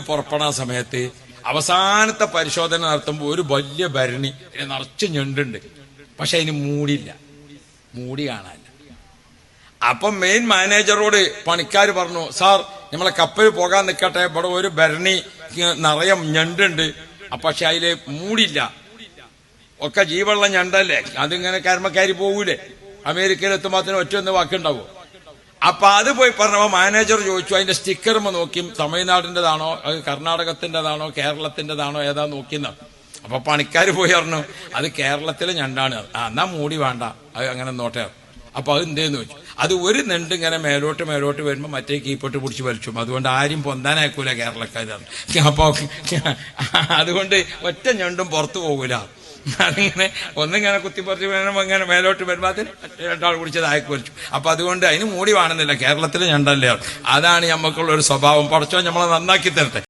പുറപ്പെടാൻ സമയത്ത് അവസാനത്തെ പരിശോധന നടത്തുമ്പോൾ ഒരു വലിയ ഭരണി നിറച്ച് ഞണ്ടുണ്ട്. പക്ഷെ അതിന് മൂടി കാണാനില്ല. അപ്പം മെയിൻ മാനേജറോട് പണിക്കാർ പറഞ്ഞു, സാർ നമ്മളെ കപ്പൽ പോകാൻ നിൽക്കട്ടെ, ഇവിടെ ഒരു ഭരണി നിറയെ ഞണ്ടുണ്ട്, പക്ഷെ അതില് മൂടില്ല. ഒക്കെ ജീവുള്ള ഞണ്ടല്ലേ, അതിങ്ങനെ കർമ്മക്കാരി പോകൂലേ, അമേരിക്കയിൽ എത്തുമ്പോഴത്തേനും ഒറ്റ വാക്കുണ്ടാവോ. അപ്പൊ അത് പോയി പറഞ്ഞപ്പോ മാനേജർ ചോദിച്ചു, അതിന്റെ സ്റ്റിക്കറുമ്പോ നോക്കി തമിഴ്നാടിന്റെതാണോ കർണാടകത്തിന്റെതാണോ കേരളത്തിന്റെതാണോ ഏതാ നോക്കിയെന്നാണ്. അപ്പൊ പണിക്കാർ പോയി പറഞ്ഞു അത് കേരളത്തിലെ ഞണ്ടാണ്. എന്നാ മൂടി വേണ്ട, അത് അങ്ങനെ നോട്ടെ. അപ്പൊ അത് എന്തേന്ന് ചോദിച്ചു. അത് ഒരു നെണ്ട് ഇങ്ങനെ മേലോട്ട് വരുമ്പോ മറ്റേ കീപ്പോട്ട് പിടിച്ച് വലിച്ചു. അതുകൊണ്ട് ആരും പൊന്താനാക്കൂല കേരളക്കാരാണ്. അപ്പൊ അതുകൊണ്ട് ഒറ്റ ഞണ്ടും പുറത്തു പോകൂല. അതിങ്ങനെ ഒന്നിങ്ങനെ കുത്തിപ്പറിച്ച് ഇങ്ങനെ മേലോട്ട് വരുമ്പോ അതിന് രണ്ടാൾ പിടിച്ചത് ആക്കി വലിച്ചു. അപ്പൊ അതുകൊണ്ട് അതിന് മൂടി വേണമെന്നില്ല, കേരളത്തിലെ ഞണ്ടല്ലേ. അതാണ് നമുക്കുള്ള ഒരു സ്വഭാവം. പടച്ചോൻ നമ്മളെ നന്നാക്കി തരട്ടെ.